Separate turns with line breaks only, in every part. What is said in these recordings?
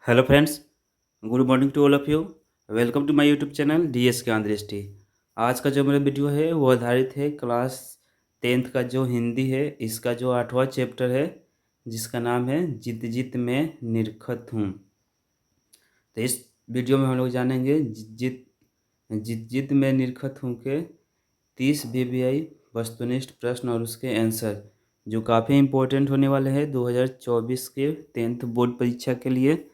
Hello friends, good morning to all of you. Welcome to my YouTube channel DS Gyan Drishti. आज का जो मेरा video है वो आधारित है क्लास 10th का जो हिंदी है, इसका जो 8वां चैप्टर है जिसका नाम है जित जित में निरखत हूँ। तो इस वीडियो में हम लोग जानेंगे जित जित में निरखत हूँ के 30 वीवीआई वस्तुनिष्ठ प्रश्न और उसके आंसर जो काफ़ी इम्पोर्टेंट होने वाले हैं 2024 के 10th बोर्ड परीक्षा के लिए।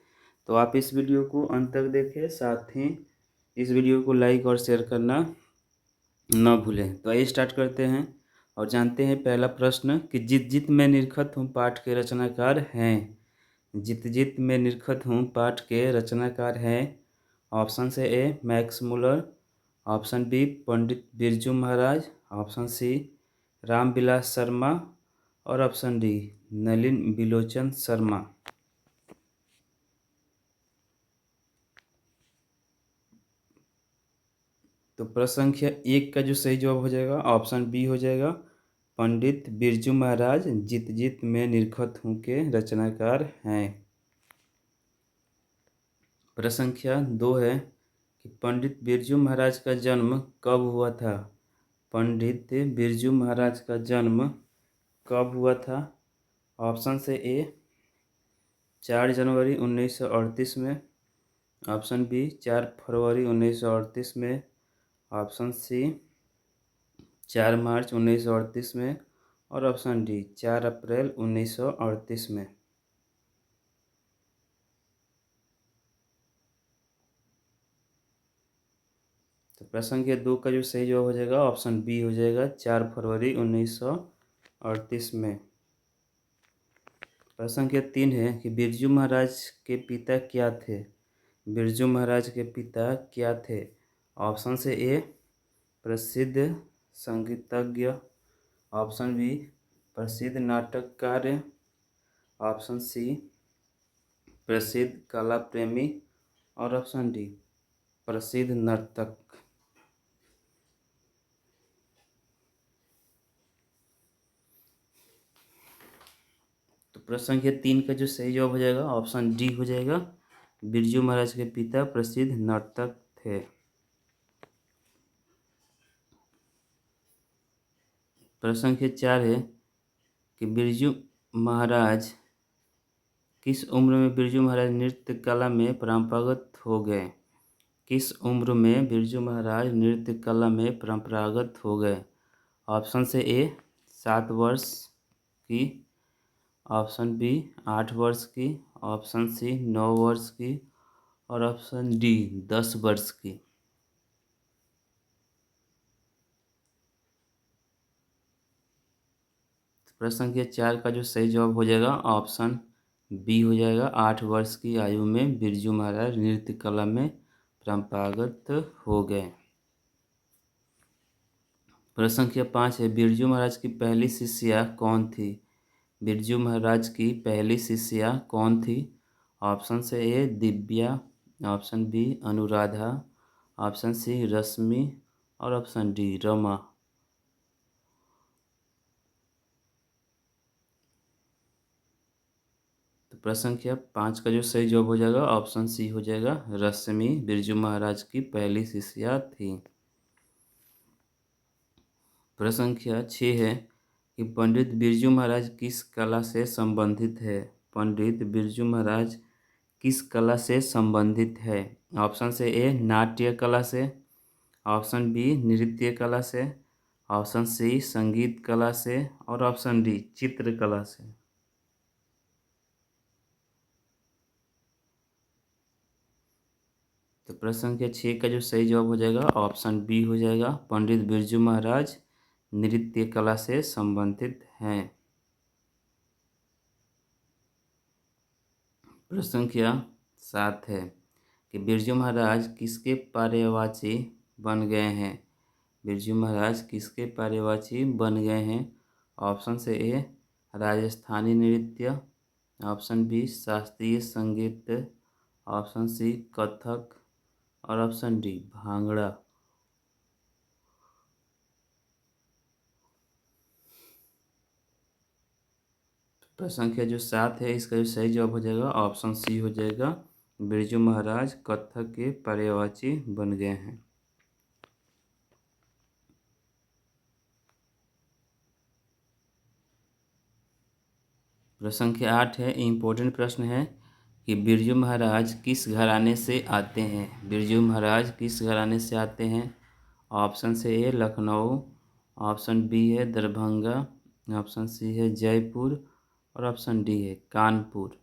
तो आप इस वीडियो को अंत तक देखें, साथ ही इस वीडियो को लाइक और शेयर करना न भूलें। तो आइए स्टार्ट करते हैं और जानते हैं पहला प्रश्न कि जित जित में निरखत हूँ पाठ के रचनाकार हैं। जित जित में निरखत हूँ पाठ के रचनाकार हैं। ऑप्शन से ए Max Muller, option B Pandit Birju Maharaj, option C Ramvilas Sharma और ऑप्शन डी नलिन बिलोचन शर्मा। तो प्रश्न संख्या 1 का जो सही जवाब हो जाएगा ऑप्शन बी हो जाएगा। पंडित बिरजू महाराज जित जित में निरखत हूँ के रचनाकार हैं। प्रश्न संख्या 2 है कि पंडित बिरजू महाराज का जन्म कब हुआ था। पंडित बिरजू महाराज का जन्म कब हुआ था। ऑप्शन से ए 4 जनवरी 1938 में, ऑप्शन बी 4 फरवरी 1938 में, ऑप्शन सी 4 मार्च 1938 में और ऑप्शन डी 4 अप्रैल 1938 में। तो प्रश्न संख्या 2 का जो सही जवाब हो जाएगा ऑप्शन बी हो जाएगा 4 फरवरी 1938 में। प्रश्न संख्या 3 है कि बिरजू महाराज के पिता क्या थे। बिरजू महाराज के पिता क्या थे। ऑप्शन से ए प्रसिद्ध संगीतज्ञ, ऑप्शन बी प्रसिद्ध नाटककार, ऑप्शन सी प्रसिद्ध कला प्रेमी और ऑप्शन डी प्रसिद्ध नर्तक। तो प्रश्न संख्या 3 का जो सही जवाब हो जाएगा ऑप्शन डी हो जाएगा। बिरजू महाराज के पिता प्रसिद्ध नर्तक थे। प्रश्न संख्या 4 है कि बिरजू महाराज किस उम्र में बिरजू महाराज नृत्य कला में परंपरागत हो गए। किस उम्र में बिरजू महाराज नृत्य कला में परंपरागत हो गए। ऑप्शन से ए 7 वर्ष की, ऑप्शन बी 8 वर्ष की, ऑप्शन सी 9 वर्ष की और ऑप्शन डी 10 वर्ष की। प्रश्न संख्या 4 का जो सही जवाब हो जाएगा ऑप्शन बी हो जाएगा। 8 वर्ष की आयु में बिरजू महाराज नृत्य कला में परंपरागत हो गए। प्रश्न संख्या 5 है बिरजू महाराज की पहली शिष्या कौन थी। बिरजू महाराज की पहली शिष्या कौन थी। ऑप्शन से A Divya, option B Anuradha, option C Rashmi और ऑप्शन डी रमा। तो प्रश्न संख्या 5 का जो सही जवाब हो जाएगा ऑप्शन सी हो जाएगा। रश्मि बिरजू महाराज की पहली शिष्या थी। प्रश्न संख्या 6 है कि पंडित बिरजू महाराज किस कला से संबंधित है। पंडित बिरजू महाराज किस कला से संबंधित है। ऑप्शन से ए नाट्य कला से, ऑप्शन बी नृत्य कला से, ऑप्शन सी संगीत कला से और ऑप्शन डी चित्रकला से। तो प्रश्न संख्या 6 का जो सही जवाब हो जाएगा ऑप्शन बी हो जाएगा। पंडित बिरजू महाराज नृत्य कला से संबंधित हैं। प्रश्न संख्या 7 है कि बिरजू महाराज किसके पर्यवाची बन गए हैं। बिरजू महाराज किसके पर्यवाची बन गए हैं। ऑप्शन से ए राजस्थानी नृत्य, ऑप्शन बी शास्त्रीय संगीत, ऑप्शन सी कथक और ऑप्शन डी भांगड़ा। प्रश्न संख्या जो 7 है इसका जो सही जवाब हो जाएगा ऑप्शन सी हो जाएगा बिरजू महाराज कथक के पर्यवेक्षी बन गए हैं। प्रश्न संख्या 8 है, इम्पोर्टेंट प्रश्न है कि बिरजू महाराज किस घराने से आते हैं। बिरजू महाराज किस घराने से आते हैं। ऑप्शन से ए लखनऊ, ऑप्शन बी है दरभंगा, ऑप्शन सी है जयपुर और ऑप्शन डी है कानपुर।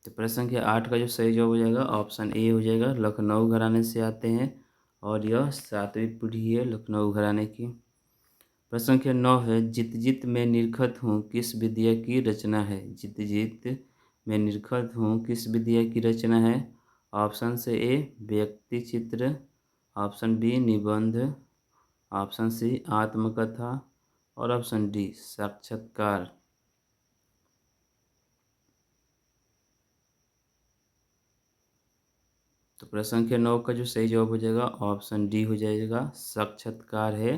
तो प्रश्न संख्या 8 का जो सही जवाब हो जाएगा ऑप्शन ए हो जाएगा, लखनऊ घराने से आते हैं और यह 7वीं पीढ़ी है लखनऊ घराने की। प्रश्न संख्या 9 है, जित जित में निरखत हूँ किस विद्या की रचना है। जित जित में निरखत हूँ किस विद्या की रचना है। ऑप्शन से ए व्यक्ति चित्र, ऑप्शन बी निबंध, ऑप्शन सी आत्मकथा और ऑप्शन डी साक्षात्कार। तो प्रश्न संख्या 9 का जो सही जवाब हो जाएगा ऑप्शन डी हो जाएगा, साक्षात्कार है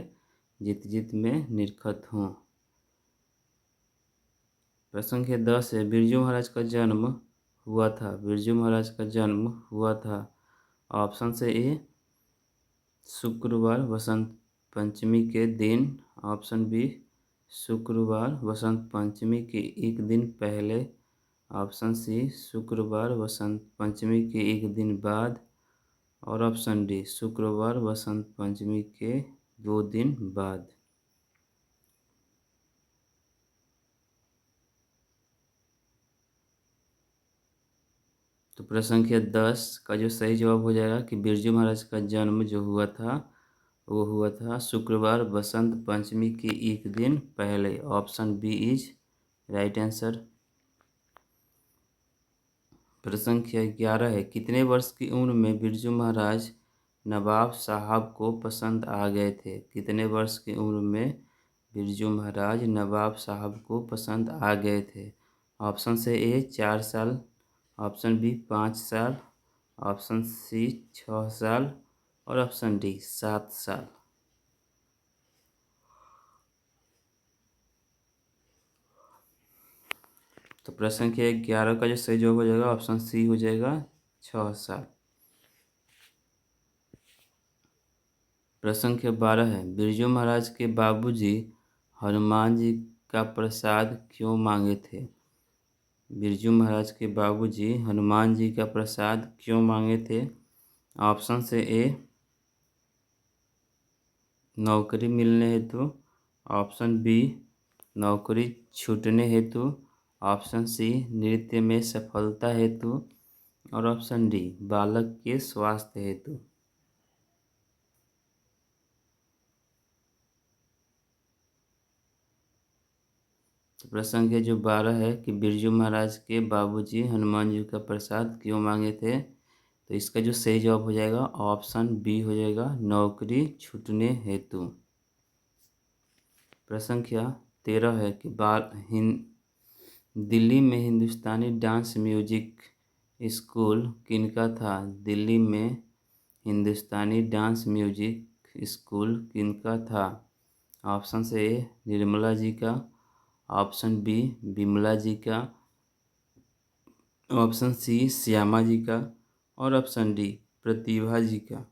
जित जित में निरखत हूँ। प्रश्न संख्या 10 है, बिरजू महाराज का जन्म हुआ था। बिरजू महाराज का जन्म हुआ था। ऑप्शन से ए शुक्रवार वसंत पंचमी के दिन, ऑप्शन बी शुक्रवार वसंत पंचमी के एक दिन पहले, ऑप्शन सी शुक्रवार वसंत पंचमी के एक दिन बाद और ऑप्शन डी शुक्रवार वसंत पंचमी के 2 दिन बाद। तो प्रश्न संख्या 10 का जो सही जवाब हो जाएगा कि बिरजू महाराज का जन्म जो हुआ था वो हुआ था शुक्रवार बसंत पंचमी के एक दिन पहले। Option B is right answer. प्रश्न संख्या 11 है, कितने वर्ष की उम्र में बिरजू महाराज नवाब साहब को पसंद आ गए थे। कितने वर्ष की उम्र में बिरजू महाराज नवाब साहब को पसंद आ गए थे। ऑप्शन से ए 4 साल, ऑप्शन बी 5 साल, ऑप्शन सी 6 साल और ऑप्शन डी 7 साल। तो प्रश्न संख्या 11 का जो सही जवाब हो जाएगा ऑप्शन सी हो जाएगा 6 साल। प्रश्न संख्या 12 है, बिरजू महाराज के बाबूजी हनुमान जी का प्रसाद क्यों मांगे थे। बिरजू महाराज के बाबूजी हनुमान जी का प्रसाद क्यों मांगे थे। ऑप्शन से ए नौकरी मिलने हेतु, ऑप्शन बी नौकरी छूटने हेतु, ऑप्शन सी नृत्य में सफलता हेतु और ऑप्शन डी बालक के स्वास्थ्य हेतु। तो प्रश्न के जो 12 है कि बिरजू महाराज के बाबूजी हनुमान जी का प्रसाद क्यों मांगे थे, तो इसका जो सही जवाब हो जाएगा ऑप्शन बी हो जाएगा, नौकरी छूटने हेतु। प्रश्न संख्या 13 है कि दिल्ली में हिंदुस्तानी डांस म्यूजिक स्कूल किनका था। दिल्ली में हिंदुस्तानी डांस म्यूजिक स्कूल किनका था। ऑप्शन से ए निर्मला जी का, ऑप्शन बी विमला जी का, ऑप्शन सी श्यामा जी का और ऑप्शन डी प्रतिभा जी का।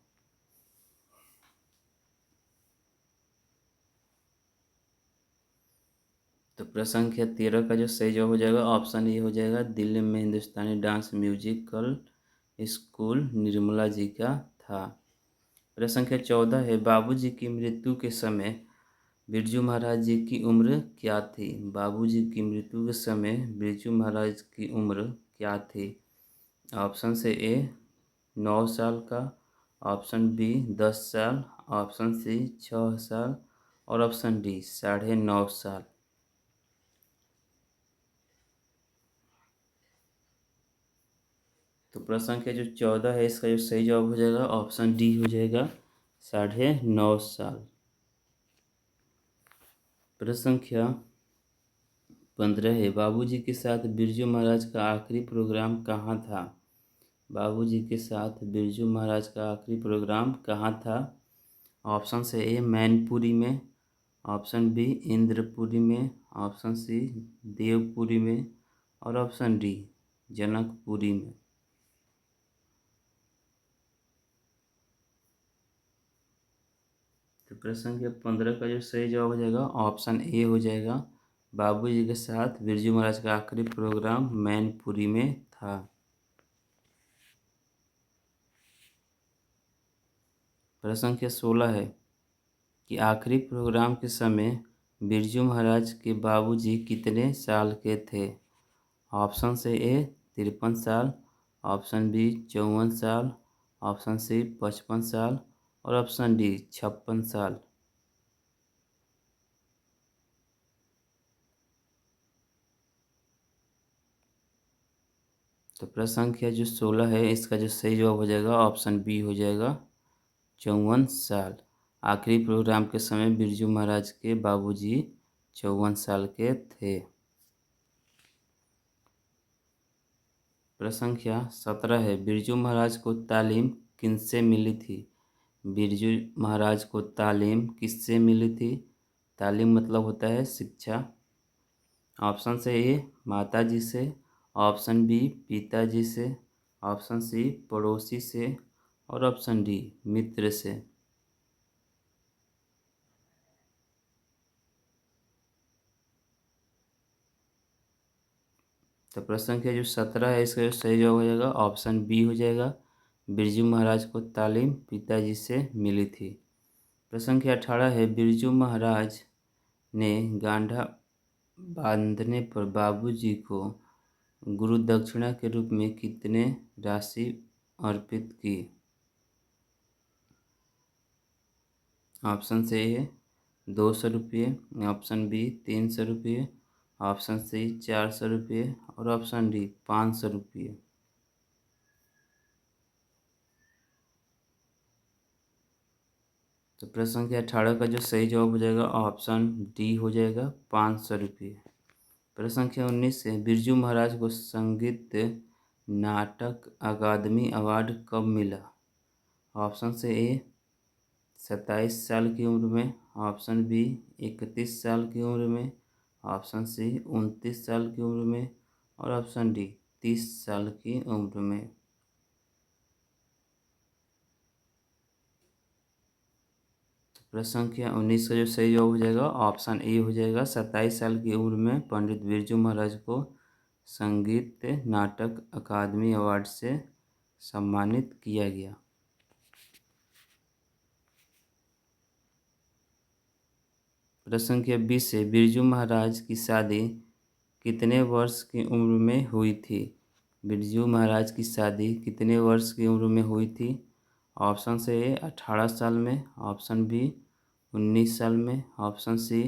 तो प्रश्न संख्या 13 का जो सही जवाब हो जाएगा ऑप्शन ए हो जाएगा, दिल्ली में हिंदुस्तानी dance musical school Nirmala ji का था। प्रश्न संख्या 14 है, बाबूजी की मृत्यु के समय बिरजू महाराज जी की उम्र क्या थी। बाबूजी की मृत्यु के समय बिरजू महाराज की उम्र क्या थी। ऑप्शन से ए 9 साल का, ऑप्शन बी 10 साल, ऑप्शन सी 6 साल और ऑप्शन डी 9.5 साल। तो प्रश्न संख्या जो 14 है इसका जो सही जवाब हो जाएगा ऑप्शन डी हो जाएगा, 9.5 साल। प्रश्न संख्या 15 है, बाबूजी के साथ बिरजू महाराज का आखिरी प्रोग्राम कहाँ था। बाबूजी के साथ बिरजू महाराज का आखिरी प्रोग्राम कहाँ था। ऑप्शन से ए मैनपुरी में, ऑप्शन बी इंद्रपुरी में, ऑप्शन सी देवपुरी में और ऑप्शन डी जनकपुरी में। तो प्रश्न संख्या 15 का जो सही जवाब हो जाएगा ऑप्शन ए हो जाएगा। बाबूजी के साथ बिरजू महाराज का आखिरी प्रोग्राम मैनपुरी में था। प्रश्न संख्या 16 है कि आखिरी प्रोग्राम के समय बिरजू महाराज के बाबूजी कितने साल के थे। ऑप्शन से ए 53 साल, ऑप्शन बी 54 साल, ऑप्शन सी 55 साल और ऑप्शन डी 56 साल। तो प्रश्न संख्या जो 16 है इसका जो सही जवाब हो जाएगा ऑप्शन बी हो जाएगा 54 साल। आखिरी प्रोग्राम के समय बिरजू महाराज के बाबूजी 54 साल के थे। प्रश्न संख्या 17 है बिरजू महाराज को तालीम किनसे मिली थी। बिरजू महाराज को तालीम किससे मिली थी। तालीम मतलब होता है शिक्षा। ऑप्शन से ए माताजी से, ऑप्शन बी पिताजी से, ऑप्शन सी पड़ोसी से और ऑप्शन डी मित्र से। तो प्रश्न संख्या जो 17 है इसका जो सही जवाब हो जाएगा ऑप्शन बी हो जाएगा। बिरजू महाराज को तालीम पिताजी से मिली थी। प्रश्न संख्या 18 है बिरजू महाराज ने गांधा बांधने पर बाबूजी को गुरु दक्षिणा के रूप में कितने राशि अर्पित की। ऑप्शन से ए 200 रुपये, ऑप्शन बी 300 रुपये, ऑप्शन सी 400 रुपये और ऑप्शन डी 500 रुपये। तो प्रश्न संख्या 18 का जो सही जवाब हो जाएगा ऑप्शन डी हो जाएगा 500 रुपये। प्रश्न संख्या 19 से बिरजू महाराज को संगीत नाटक अकादमी अवार्ड कब मिला। ऑप्शन से ए 27 साल की उम्र में, ऑप्शन बी 31 साल की उम्र में, ऑप्शन सी 29 साल की उम्र में और ऑप्शन डी 30 साल की उम्र में। प्रश्न संख्या 19 का जो सही जवाब हो जाएगा ऑप्शन ए हो जाएगा। 27 साल की उम्र में पंडित बिरजू महाराज को संगीत नाटक अकादमी अवार्ड से सम्मानित किया गया। प्रश्न संख्या 20 से बिरजू महाराज की शादी कितने वर्ष की उम्र में हुई थी। बिरजू महाराज की शादी कितने वर्ष की उम्र में हुई थी। ऑप्शन से ए 18 साल में, ऑप्शन बी 19 साल में, ऑप्शन सी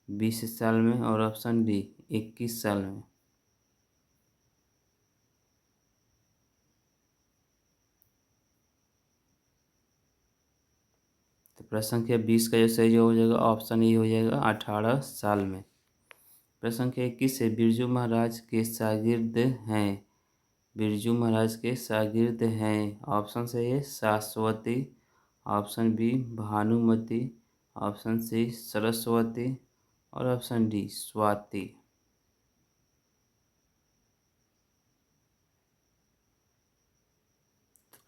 20 साल में और ऑप्शन डी 21 साल में। तो प्रश्न संख्या 20 का जो सही जवाब हो जाएगा ऑप्शन ए हो जाएगा 18 साल में। प्रश्न संख्या 21 से बिरजू महाराज के शागिर्द हैं। बिरजू महाराज के शागिर्द हैं। ऑप्शन से A Shashwati, option B Bhanumati, option C Saraswati और ऑप्शन डी स्वाति।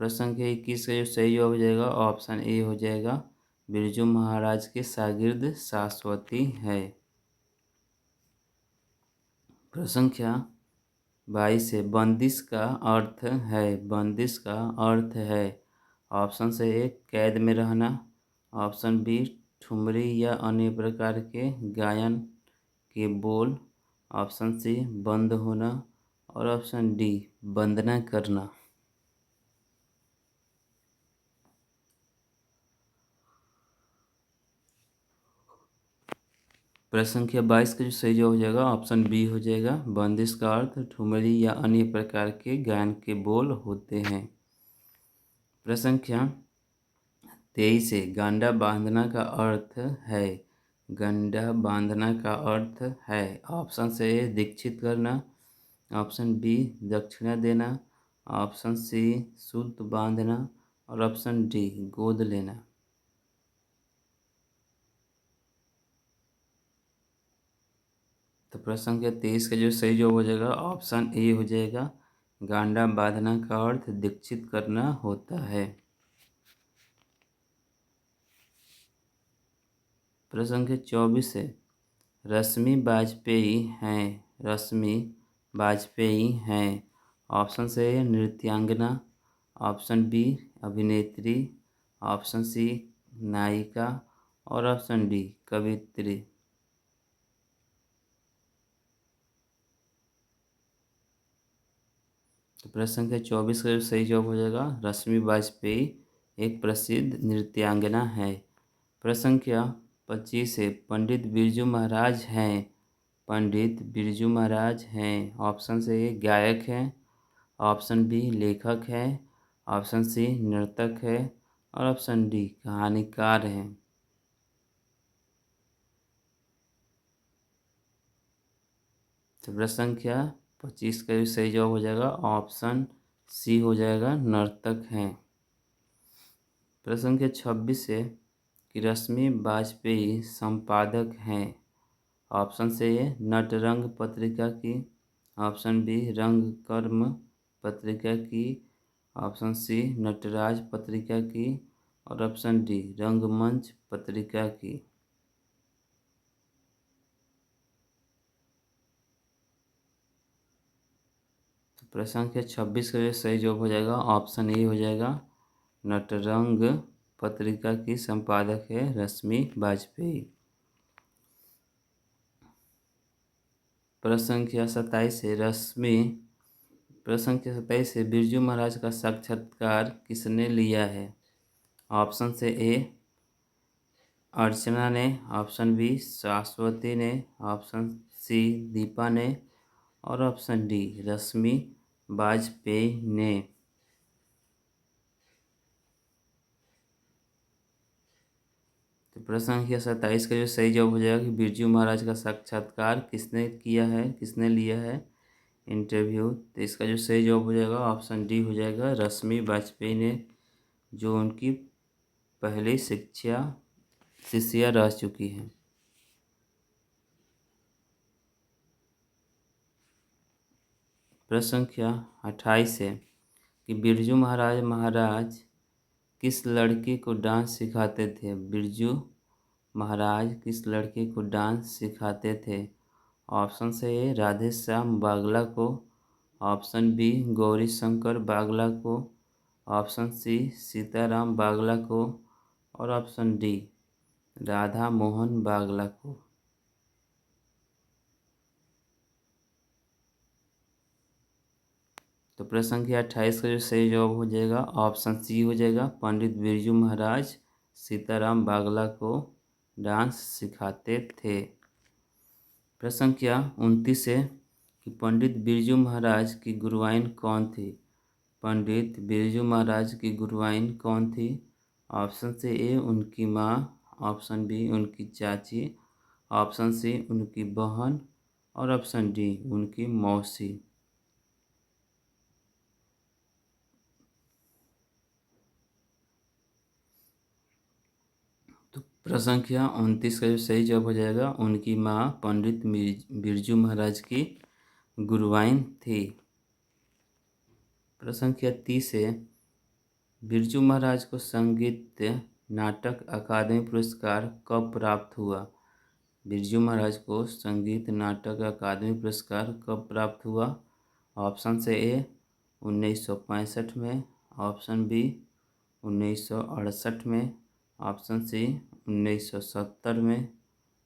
प्रश्न संख्या 21 का जो सही जवाब हो जाएगा ऑप्शन ए हो जाएगा। बिरजू महाराज के शागिर्द शाश्वती है। प्रश्न संख्या 22 है बंदिश का अर्थ है। बंदिश का अर्थ है। ऑप्शन से ए कैद में रहना, ऑप्शन बी ठुमरी या अन्य प्रकार के गायन के बोल, ऑप्शन सी बंद होना और ऑप्शन डी वंदना करना। प्रश्न संख्या 22 का जो सही जवाब हो जाएगा ऑप्शन बी हो जाएगा। बंदिश का अर्थ ठुमरी या अन्य प्रकार के गायन के बोल होते हैं। प्रश्न संख्या 23 है गंडा बांधना का अर्थ है। गंडा बांधना का अर्थ है। ऑप्शन से ए दीक्षित करना, ऑप्शन बी दक्षिणा देना, ऑप्शन सी सूत बांधना और ऑप्शन डी गोद लेना। तो प्रश्न संख्या 23 का जो सही जवाब हो जाएगा ऑप्शन ए हो जाएगा। गांडा बांधना का अर्थ दीक्षित करना होता है। प्रश्न संख्या 24 है। रश्मि वाजपेयी हैं। रश्मि वाजपेयी हैं। ऑप्शन से नृत्यांगना, ऑप्शन बी अभिनेत्री, ऑप्शन सी नायिका और ऑप्शन डी कवित्री। तो प्रश्न संख्या 24 का सही जवाब हो जाएगा रश्मि वाजपेयी एक प्रसिद्ध नृत्यांगना है। प्रश्न संख्या 25 है। पंडित बिरजू महाराज हैं। पंडित बिरजू महाराज हैं। ऑप्शन से गायक हैं, ऑप्शन बी लेखक है, ऑप्शन सी नर्तक है और ऑप्शन डी कहानीकार हैं। तो प्रश्न संख्या 25 का भी सही जवाब हो जाएगा ऑप्शन सी हो जाएगा नर्तक हैं। प्रश्न संख्या 26 है कि रश्मि वाजपेयी संपादक हैं। ऑप्शन से नटरंग पत्रिका की, ऑप्शन बी रंगकर्म पत्रिका की, ऑप्शन सी नटराज पत्रिका की और ऑप्शन डी रंगमंच पत्रिका की। तो प्रश्न संख्या 26 का सही जवाब हो जाएगा ऑप्शन ए हो जाएगा। नटरंग पत्रिका की संपादक है रश्मि वाजपेयी। प्रश्न संख्या 27 है। प्रश्न संख्या 27 है। बिरजू महाराज का साक्षात्कार किसने लिया है। ऑप्शन से ए अर्चना ने, ऑप्शन बी शाश्वती ने, ऑप्शन सी दीपा ने और ऑप्शन डी रश्मि वाजपेयी ने। तो प्रश्न संख्या 27 का जो सही जवाब हो जाएगा कि बिरजू महाराज का साक्षात्कार किसने किया है, किसने लिया है इंटरव्यू। तो इसका जो सही जवाब हो जाएगा ऑप्शन डी हो जाएगा रश्मि वाजपेयी ने, जो उनकी पहली शिष्या रह चुकी हैं। प्रश्न संख्या 28 है कि बिरजू महाराज किस लड़की को डांस सिखाते थे। बिरजू महाराज किस लड़की को डांस सिखाते थे। ऑप्शन से ए राधे श्याम बागला को, ऑप्शन बी गौरी शंकर बागला को, ऑप्शन सी सीताराम बागला को और ऑप्शन डी राधा मोहन बागला को। तो प्रश्न संख्या 28 का जो सही जवाब हो जाएगा ऑप्शन सी हो जाएगा। पंडित बिरजू महाराज सीताराम बागला को डांस सिखाते थे। प्रश्न संख्या 29 है कि पंडित बिरजू महाराज की गुरुआइन कौन थी। पंडित बिरजू महाराज की गुरुआइन कौन थी। ऑप्शन से ए उनकी माँ, ऑप्शन बी उनकी चाची, ऑप्शन सी उनकी बहन और ऑप्शन डी उनकी मौसी। तो प्रश्न संख्या 29 का जो सही जवाब हो जाएगा उनकी माँ पंडित बिरजू महाराज की गुरुआइन थी। प्रश्न संख्या 30 है। बिरजू महाराज को संगीत नाटक अकादमी पुरस्कार कब प्राप्त हुआ। बिरजू महाराज को संगीत नाटक अकादमी पुरस्कार कब प्राप्त हुआ। ऑप्शन से ए 1965 में, ऑप्शन बी 1968 में, ऑप्शन सी 1970 में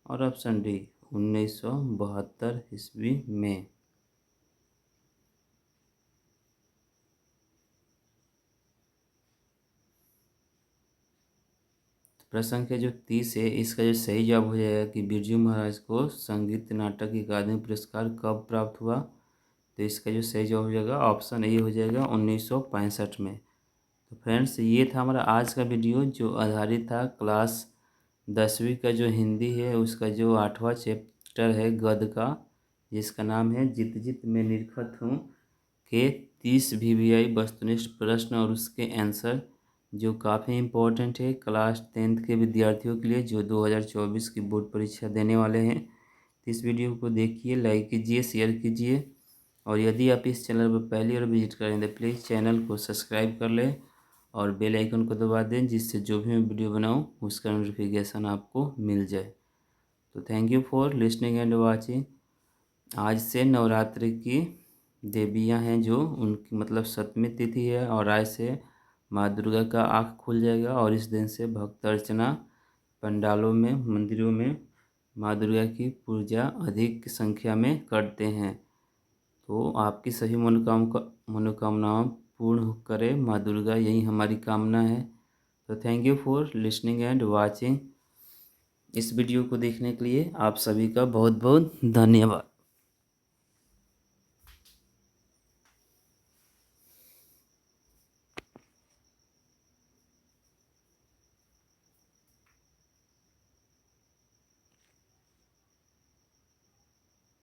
और ऑप्शन डी 1972 ईस्वी में। प्रश्न संख्या जो 30 है इसका जो सही जवाब हो जाएगा कि बिरजू महाराज को संगीत नाटक अकादमी पुरस्कार कब प्राप्त हुआ। तो इसका जो सही जवाब हो जाएगा ऑप्शन ए हो जाएगा 1965 में। तो फ्रेंड्स ये था हमारा आज का वीडियो जो आधारित था क्लास 10वीं का जो हिंदी है उसका जो 8वां चैप्टर है गद्य का, जिसका नाम है जित जित मैं निरखत हूँ के 30 VVI वस्तुनिष्ठ प्रश्न और उसके आंसर, जो काफ़ी इम्पोर्टेंट है क्लास 10th के विद्यार्थियों के लिए जो 2024 की बोर्ड परीक्षा देने वाले हैं। इस वीडियो को देखिए, लाइक कीजिए, शेयर कीजिए और यदि आप इस चैनल पर पहली बार विजिट करें तो प्लीज़ चैनल को सब्सक्राइब कर लें और बेल आइकन को दबा दें, जिससे जो भी मैं वीडियो बनाऊं उसका नोटिफिकेशन आपको मिल जाए। तो thank you for listening and watching. आज से नवरात्रि की देवियां हैं जो उनकी मतलब सप्तमी तिथि है और आज से माँ दुर्गा का आँख खुल जाएगा और इस दिन से भक्त अर्चना पंडालों में, मंदिरों में माँ दुर्गा की पूजा अधिक संख्या में करते हैं। तो आपकी सभी मनोकामनाएं पूर्ण करे माँ दुर्गा, यही हमारी कामना है। तो thank you for listening and watching. इस वीडियो को देखने के लिए आप सभी का बहुत बहुत धन्यवाद।